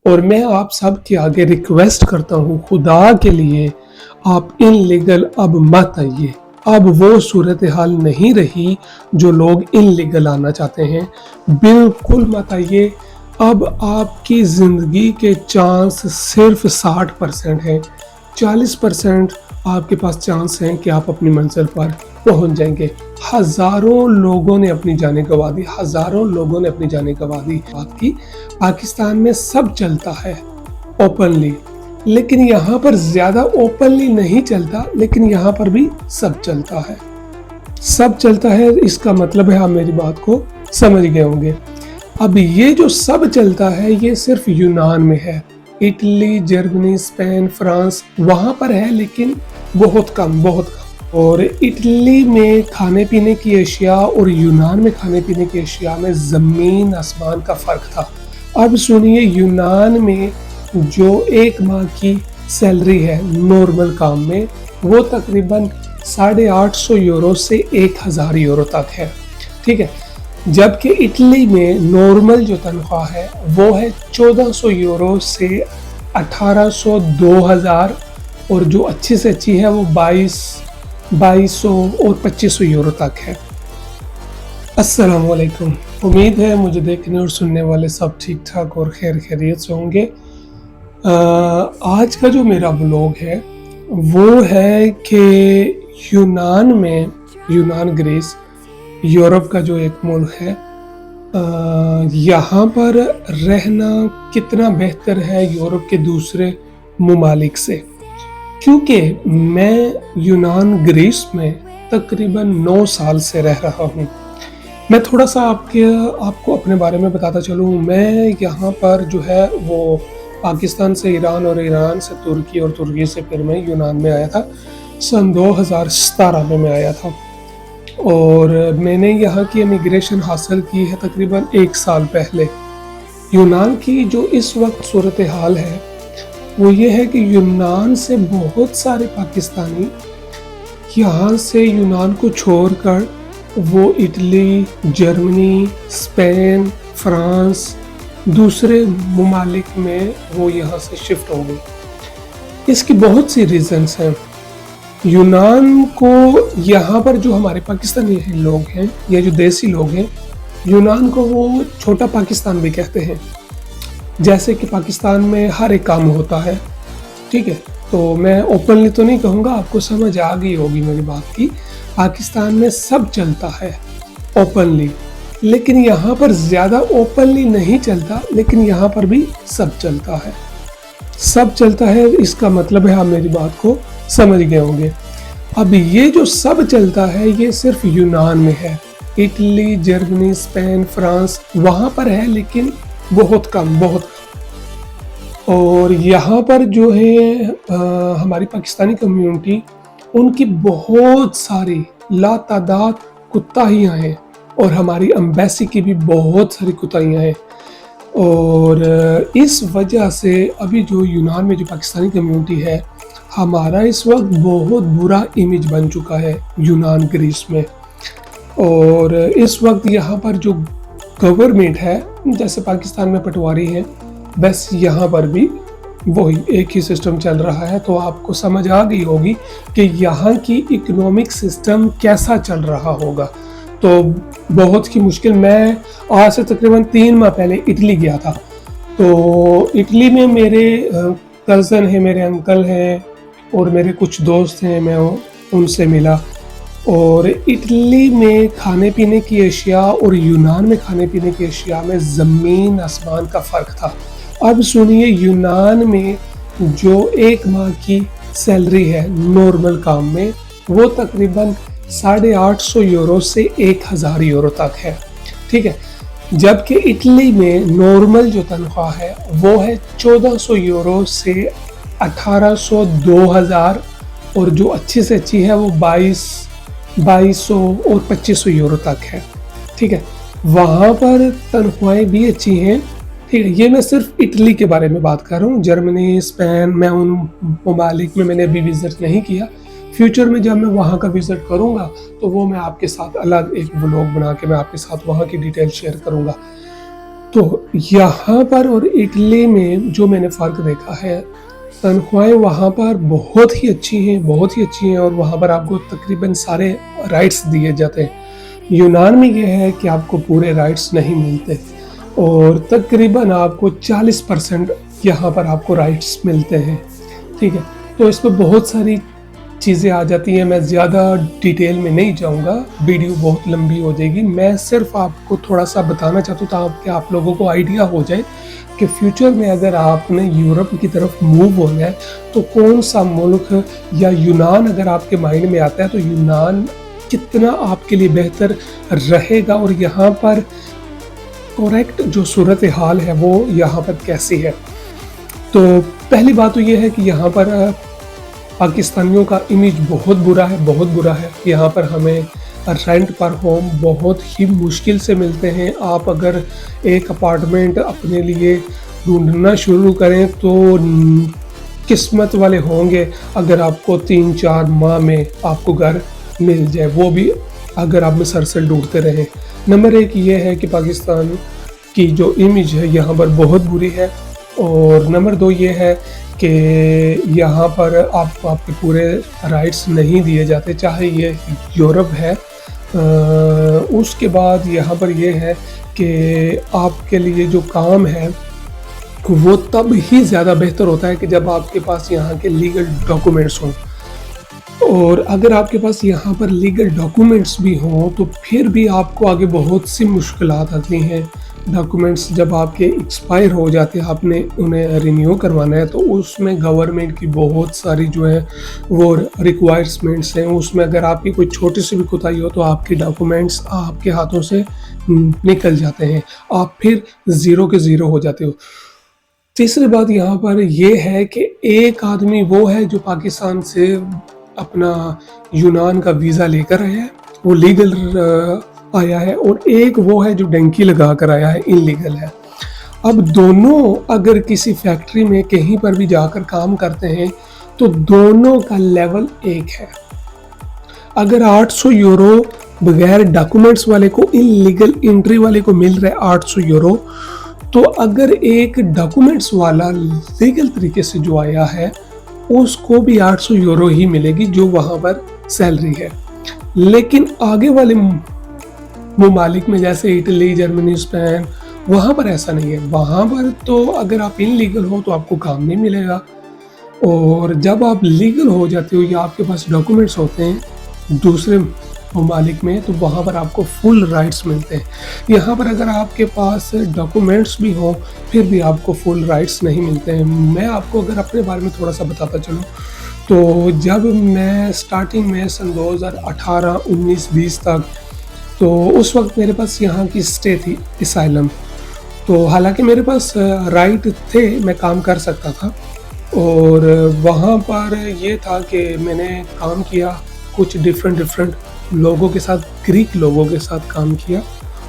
اور میں آپ سب کے آگے ریکویسٹ کرتا ہوں، خدا کے لیے آپ ان لیگل اب مت آئیے۔ اب وہ صورتحال نہیں رہی جو لوگ ان لیگل آنا چاہتے ہیں، بالکل مت آئیے۔ اب آپ کی زندگی کے چانس صرف 60% ہیں، 40% آپ کے پاس چانس ہیں کہ آپ اپنی منزل پر پہنچ جائیں گے۔ ہزاروں لوگوں نے اپنی جانیں گنوا دی، ہزاروں لوگوں نے اپنی جانیں گنوا دی۔ بات کی پاکستان میں سب چلتا ہے اوپنلی، لیکن یہاں پر زیادہ اوپنلی نہیں چلتا، لیکن یہاں پر بھی سب چلتا ہے۔ سب چلتا ہے اس کا مطلب ہے آپ میری بات کو سمجھ گئے ہوں گے۔ اب یہ جو سب چلتا ہے یہ صرف یونان میں ہے، اٹلی، جرمنی، اسپین، فرانس وہاں پر ہے، لیکن بہت کم۔ اور اٹلی میں کھانے پینے کی اشیاء اور یونان میں کھانے پینے کی اشیاء میں زمین آسمان کا فرق تھا۔ اب سنیے، یونان میں جو ایک ماہ کی سیلری ہے نارمل کام میں، وہ تقریباً 850 یورو سے 1000 یورو تک ہے، ٹھیک ہے۔ جبکہ اٹلی میں نارمل جو تنخواہ ہے وہ ہے 1400 یورو سے 1800 2000، اور جو اچھی سے اچھی ہے وہ 2200 اور 2500 یورو تک ہے۔ السلام علیکم، امید ہے مجھے دیکھنے اور سننے والے سب ٹھیک ٹھاک اور خیر خیریت سے ہوں گے۔ آج کا جو میرا بلاگ ہے وہ ہے کہ یونان گریس یورپ کا جو ایک ملک ہے، یہاں پر رہنا کتنا بہتر ہے یورپ کے دوسرے ممالک سے، کیونکہ میں یونان گریس میں تقریباً 9 سال سے رہ رہا ہوں۔ میں تھوڑا سا آپ کو اپنے بارے میں بتاتا چلوں۔ میں یہاں پر جو ہے وہ پاکستان سے ایران اور ایران سے ترکی اور ترکی سے پھر میں یونان میں آیا تھا، سن 2017 میں آیا تھا، اور میں نے یہاں کی امیگریشن حاصل کی ہے تقریباً 1 سال پہلے۔ یونان کی جو اس وقت صورتحال ہے وہ یہ ہے کہ یونان سے بہت سارے پاکستانی یہاں سے یونان کو چھوڑ کر وہ اٹلی، جرمنی، اسپین، فرانس دوسرے ممالک میں وہ یہاں سے شفٹ ہو گئے۔ اس کی بہت سی ریزنز ہیں۔ یونان کو یہاں پر جو ہمارے پاکستانی لوگ ہیں یا جو دیسی لوگ ہیں، یونان کو وہ چھوٹا پاکستان بھی کہتے ہیں، جیسے کہ پاکستان میں ہر ایک کام ہوتا ہے، ٹھیک ہے۔ تو میں اوپنلی تو نہیں کہوں گا، آپ کو سمجھ آ گئی ہوگی میری بات کی۔ پاکستان میں سب چلتا ہے اوپنلی، لیکن یہاں پر زیادہ اوپنلی نہیں چلتا، لیکن یہاں پر بھی سب چلتا ہے۔ سب چلتا ہے اس کا مطلب ہے آپ میری بات کو سمجھ گئے ہوں گے۔ اب یہ جو سب چلتا ہے یہ صرف یونان میں ہے، اٹلی، جرمنی، اسپین، فرانس وہاں پر ہے، لیکن بہت کم۔ اور یہاں پر جو ہے ہماری پاکستانی کمیونٹی، ان کی بہت ساری لاتعداد کوتاہیاں ہیں، اور ہماری امبیسی کی بھی بہت ساری کوتاہیاں ہیں، اور اس وجہ سے ابھی جو یونان میں جو پاکستانی کمیونٹی ہے، ہمارا اس وقت بہت برا امیج بن چکا ہے یونان گریس میں۔ اور اس وقت یہاں پر جو گورنمنٹ ہے، جیسے پاکستان میں پٹواری ہے، بس یہاں پر بھی وہی ایک ہی سسٹم چل رہا ہے۔ تو آپ کو سمجھ آ گئی ہوگی کہ یہاں کی اکنامک سسٹم کیسا چل رہا ہوگا۔ تو بہت ہی مشکل۔ میں آج سے تقریباً 3 ماہ پہلے اٹلی گیا تھا، تو اٹلی میں میرے کزن ہیں، میرے انکل ہیں اور میرے کچھ دوست ہیں، میں ان سے ملا۔ اور اٹلی میں کھانے پینے کی اشیاء اور یونان میں کھانے پینے کی اشیاء میں زمین آسمان کا فرق تھا۔ اب سنیے، یونان میں جو ایک ماہ کی سیلری ہے نارمل کام میں، وہ تقریباً 850 یورو سے 1000 یورو تک ہے، ٹھیک ہے۔ جبکہ اٹلی میں نارمل جو تنخواہ ہے وہ ہے 1400 یورو سے 1800 2000، اور جو اچھی سے اچھی ہے وہ 2200 اور 2500 یورو تک ہے، ٹھیک ہے۔ وہاں پر تنخواہیں بھی اچھی ہیں، ٹھیک ہے۔ یہ میں صرف اٹلی کے بارے میں بات کر رہا ہوں، جرمنی، اسپین، میں ان ممالک میں نے ابھی وزٹ نہیں کیا۔ فیوچر میں جب میں وہاں کا وزٹ کروں گا تو وہ میں آپ کے ساتھ الگ ایک ولاگ بنا کے میں آپ کے ساتھ وہاں کی ڈیٹیل شیئر کروں گا۔ تو यहाँ पर और इटली में जो मैंने फ़र्क देखा है, तनख्वाहें वहाँ पर बहुत ही अच्छी हैं, बहुत ही अच्छी हैं, और वहाँ पर आपको तकरीबन सारे राइट्स दिए जाते हैं। यूनान में ये है कि आपको पूरे राइट्स नहीं मिलते, और तकरीबन आपको 40% यहाँ पर आपको राइट्स मिलते हैं, ठीक है। तो इस पर बहुत सारी चीज़ें आ जाती हैं, मैं ज़्यादा डिटेल में नहीं जाऊँगा, वीडियो बहुत लंबी हो जाएगी। मैं सिर्फ आपको थोड़ा सा बताना चाहता हूँ ताकि आप लोगों को आइडिया हो जाए कि फ्यूचर में अगर आपने यूरोप की तरफ मूव होना है तो कौन सा मुल्क, या यूनान अगर आपके माइंड में आता है तो यूनान कितना आपके लिए बेहतर रहेगा, और यहाँ पर करेक्ट जो सूरत हाल है वो यहाँ पर कैसी है। तो पहली बात तो ये है कि यहाँ पर पाकिस्तानियों का इमेज बहुत बुरा है, बहुत बुरा है। यहाँ पर हमें रेंट पर होम बहुत ही मुश्किल से मिलते हैं। आप अगर एक अपार्टमेंट अपने लिए ढूंढना शुरू करें तो किस्मत वाले होंगे अगर आपको 3-4 माह में आपको घर मिल जाए, वो भी अगर आप मुसलसल ढूंढते रहें। नंबर 1 ये है कि पाकिस्तान की जो इमेज है यहाँ पर बहुत बुरी है, और नंबर 2 ये है कि यहाँ पर आपको आपके पूरे राइट्स नहीं दिए जाते, चाहे ये यूरोप है। उसके बाद यहाँ पर ये है कि आपके लिए जो काम है वो तब ही ज़्यादा बेहतर होता है कि जब आपके पास यहाँ के लीगल डॉक्यूमेंट्स हों, और अगर आपके पास यहाँ पर लीगल डॉक्यूमेंट्स भी हों तो फिर भी आपको आगे बहुत सी मुश्किलात आती हैं। डॉक्यूमेंट्स जब आपके एक्सपायर हो जाते हैं, आपने उन्हें रिन्यू करवाना है, तो उसमें गवर्नमेंट की बहुत सारी जो है वो रिक्वायरमेंट्स हैं। उसमें अगर आपकी कोई छोटी सी भी कोताही हो तो आपके डॉक्यूमेंट्स आपके हाथों से निकल जाते हैं, आप फिर ज़ीरो के ज़ीरो हो जाते हो। तीसरी बात यहाँ पर ये है कि एक आदमी वो है जो पाकिस्तान से अपना यूनान का वीज़ा लेकर आया है, वो लीगल आया है, और एक वो है जो डंकी लगा कर आया है, इनलीगल है। अब दोनों अगर किसी फैक्ट्री में कहीं पर भी जाकर काम करते हैं तो दोनों का लेवल एक है। अगर 800 यूरो बगैर डॉक्यूमेंट्स वाले को, इनलीगल एंट्री वाले को मिल रहा है 800 यूरो, तो अगर एक डॉक्यूमेंट्स वाला लीगल तरीके से जो आया है उसको भी 800 यूरो ही मिलेगी जो वहाँ पर सैलरी है। लेकिन आगे वाले ममालिक में जैसे इटली, जर्मनी, स्पेन, वहाँ पर ऐसा नहीं है। वहाँ पर तो अगर आप इनलीगल हो तो आपको काम नहीं मिलेगा, और जब आप लीगल हो जाते हो या आपके पास डॉक्यूमेंट्स होते हैं दूसरे ममालिक में तो वहाँ पर आपको फुल राइट्स मिलते हैं। यहाँ पर अगर आपके पास डॉक्यूमेंट्स भी हो फिर भी आपको फुल राइट्स नहीं मिलते हैं। मैं आपको अगर अपने बारे में थोड़ा सा बताता चलूँ तो जब मैं स्टार्टिंग में सन 2018, 19, 20 तक, तो उस वक्त मेरे पास यहाँ की स्टे थी असाइलम। तो हालांकि मेरे पास राइट थे, मैं काम कर सकता था, और वहाँ पर ये था कि मैंने काम किया कुछ डिफरेंट लोगों के साथ, ग्रीक लोगों के साथ काम किया,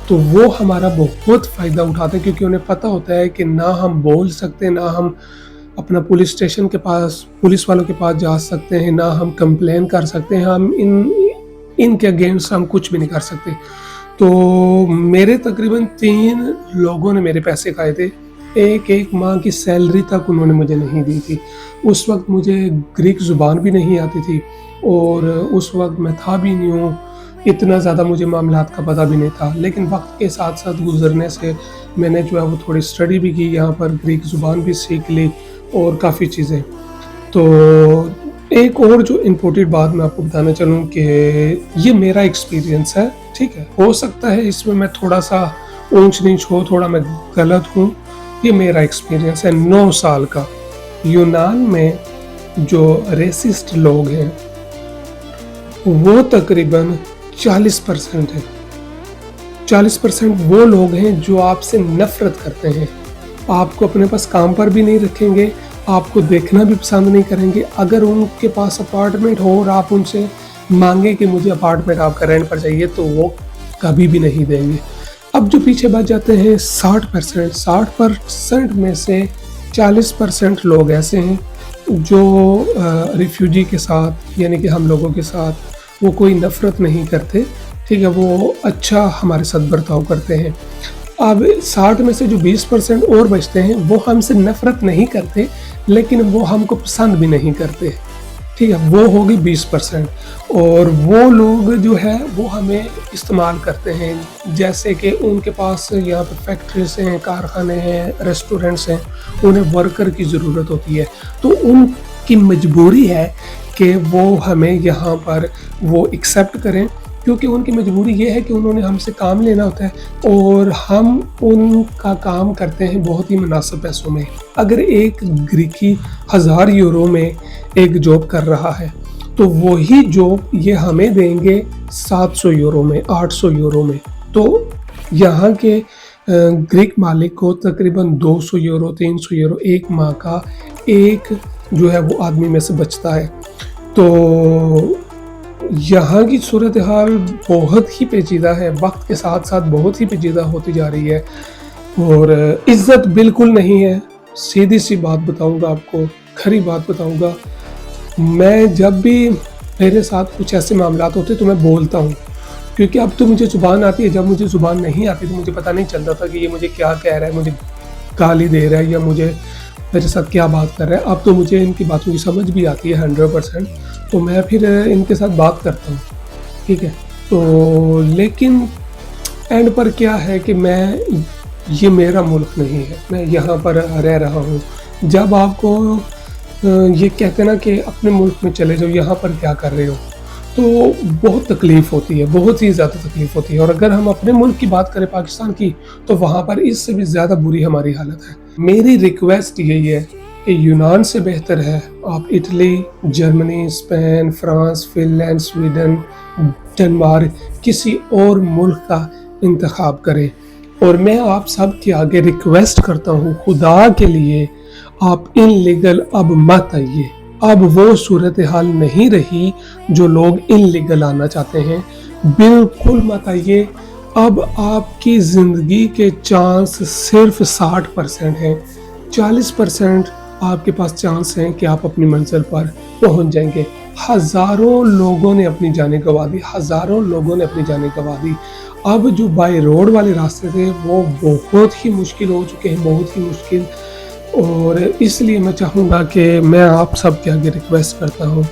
तो वो हमारा बहुत फ़ायदा उठाते हैं क्योंकि उन्हें पता होता है कि ना हम बोल सकते, ना हम अपना पुलिस स्टेशन के पास, पुलिस वालों के पास जा सकते हैं, ना हम कंप्लेन कर सकते हैं, हम इनके अगेंस्ट हम कुछ भी नहीं कर सकते। तो मेरे तकरीबन 3 लोगों ने मेरे पैसे खाए थे, एक माह की सैलरी तक उन्होंने मुझे नहीं दी थी। उस वक्त मुझे ग्रीक ज़ुबान भी नहीं आती थी, और उस वक्त मैं था भी नहीं हूँ, इतना ज़्यादा मुझे मामलात का पता भी नहीं था। लेकिन वक्त के साथ साथ गुजरने से मैंने जो है वो थोड़ी स्टडी भी की, यहाँ पर ग्रीक ज़ुबान भी सीख ली और काफ़ी चीज़ें। तो एक और जो इम्पोर्टेंट बात मैं आपको बताना चलूँ कि ये मेरा एक्सपीरियंस है, ठीक है, हो सकता है इसमें मैं थोड़ा सा ऊंच नीच हो, थोड़ा मैं गलत हूँ, ये मेरा एक्सपीरियंस है 9 साल का। यूनान में जो रेसिस्ट लोग हैं वो तकरीबन 40% है। 40% वो लोग हैं जो आपसे नफरत करते हैं, आपको अपने पास काम पर भी नहीं रखेंगे, आपको देखना भी पसंद नहीं करेंगे। अगर उनके पास अपार्टमेंट हो और आप उनसे मांगे कि मुझे अपार्टमेंट आपका रेंट पर चाहिए तो वो कभी भी नहीं देंगे। अब जो पीछे बच जाते हैं 60%, 60% में से 40% लोग ऐसे हैं जो रिफ्यूजी के साथ, यानी कि हम लोगों के साथ वो कोई नफ़रत नहीं करते, ठीक है, वो अच्छा हमारे साथ बर्ताव करते हैं। अब 60 में से जो 20% और बचते हैं वो हमसे नफरत नहीं करते, लेकिन वो हमको पसंद भी नहीं करते, ठीक है, वो होगी 20%। और वो लोग जो है वो हमें इस्तेमाल करते हैं, जैसे कि उनके पास यहाँ पर फैक्ट्रीज हैं, कारखाने हैं, रेस्टोरेंट्स हैं, उन्हें वर्कर की ज़रूरत होती है, तो उनकी मजबूरी है कि वो हमें यहाँ पर वो एक्सेप्ट करें, क्योंकि उनकी मजबूरी ये है कि उन्होंने हमसे काम लेना होता है और हम उनका काम करते हैं बहुत ही मुनासिब पैसों में। अगर एक ग्रीकी 1000 यूरो में एक जॉब कर रहा है तो वही जॉब ये हमें देंगे 700 यूरो में, 800 यूरो में। तो यहाँ के ग्रीक मालिक को तकरीबन 200 यूरो, 300 यूरो एक माह का एक जो है वो आदमी में से बचता है। तो यहाँ की सूरत हाल बहुत ही पेचीदा है, वक्त के साथ साथ बहुत ही पेचीदा होती जा रही है और इज़्ज़त बिल्कुल नहीं है। सीधी सी बात बताऊँगा आपको, खरी बात बताऊँगा, मैं जब भी मेरे साथ कुछ ऐसे मामलात होते तो मैं बोलता हूँ, क्योंकि अब तो मुझे ज़ुबान आती है। जब मुझे ज़ुबान नहीं आती तो मुझे पता नहीं चलता था कि ये मुझे क्या कह रहा है, मुझे गाली दे रहा है या मुझे मेरे साथ क्या बात कर रहा है। अब तो मुझे इनकी बातों की समझ भी आती है 100%, तो मैं फिर इनके साथ बात करता हूँ, ठीक है। तो लेकिन एंड पर क्या है कि ये मेरा मुल्क नहीं है, मैं यहाँ पर रह रहा हूँ। जब आपको ये कहते हैं ना कि अपने मुल्क में चले जाओ, यहाँ पर क्या कर रहे हो, तो बहुत तकलीफ़ होती है, बहुत ही ज़्यादा तकलीफ़ होती है। और अगर हम अपने मुल्क की बात करें, पाकिस्तान की, तो वहाँ पर इससे भी ज़्यादा बुरी हमारी हालत है। मेरी रिक्वेस्ट यही है कि यूनान से बेहतर है आप Italy, Germany, Spain, France, Finland, Sweden, Denmark, किसी और मुल्क का इंतखाब करें। और मैं आप सब के आगे रिक्वेस्ट करता हूँ, खुदा के लिए आप इनलीगल अब मत आइए। अब वो सूरत हाल नहीं रही जो लोग इनलीगल आना चाहते हैं, बिल्कुल मत आइए। अब आपकी ज़िंदगी के चांस सिर्फ 60% हैं, 40% आपके पास चांस हैं कि आप अपनी मंजिल पर पहुंच जाएंगे। हज़ारों लोगों ने अपनी जानें गंवा दी, हज़ारों लोगों ने अपनी जानें गंवा दी। अब जो बाय रोड वाले रास्ते थे वो बहुत ही मुश्किल हो चुके हैं, बहुत ही मुश्किल। और इसलिए मैं चाहूँगा कि मैं आप सब के आगे रिक्वेस्ट करता हूँ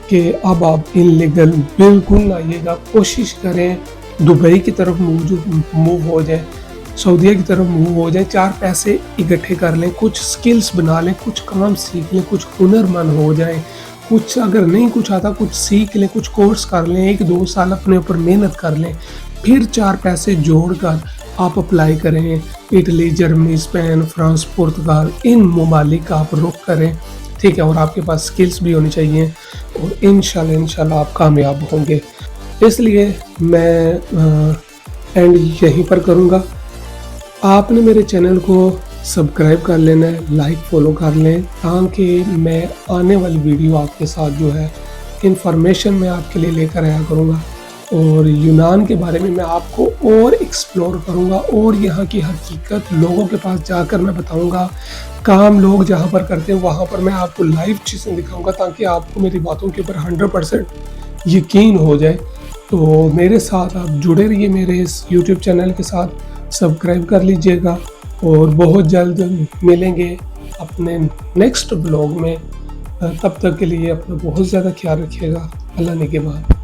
कि अब आप इनलीगल बिल्कुल ना आइएगा। कोशिश करें दुबई की तरफ मूव हो जाए, सऊदीया की तरफ मूव हो जाए, 4 पैसे इकट्ठे कर लें, कुछ स्किल्स बना लें, कुछ काम सीख लें, कुछ हुनरमंद हो जाएं, कुछ अगर नहीं कुछ आता कुछ सीख लें, कुछ कोर्स कर लें, 1-2 साल अपने ऊपर मेहनत कर लें, फिर 4 पैसे जोड़कर आप अप्लाई करें। इटली, जर्मनी, स्पेन, फ्रांस, पुर्तगाल, इन ममालिक का आप रुख करें, ठीक है। और आपके पास स्किल्स भी होनी चाहिए और इंशाल्लाह आप कामयाब होंगे। इसलिए मैं एंड यहीं पर करूँगा। आपने मेरे चैनल को सब्सक्राइब कर लेना है, लाइक फॉलो कर लें, ताकि मैं आने वाली वीडियो आपके साथ जो है इंफॉर्मेशन मैं आपके लिए लेकर आया करूँगा। और यूनान के बारे में मैं आपको और एक्सप्लोर करूँगा और यहाँ की हकीकत लोगों के पास जाकर मैं बताऊँगा। काम लोग जहाँ पर करते हैं वहाँ पर मैं आपको लाइव चीज़ें दिखाऊँगा, ताकि आपको मेरी बातों के ऊपर 100% यकीन हो जाए। तो मेरे साथ आप जुड़े रहिए, मेरे इस YouTube चैनल के साथ सब्सक्राइब कर लीजिएगा और बहुत जल्द मिलेंगे अपने नेक्स्ट ब्लॉग में। तब तक के लिए अपना बहुत ज़्यादा ख्याल रखिएगा। अल्लाह ने के बाद।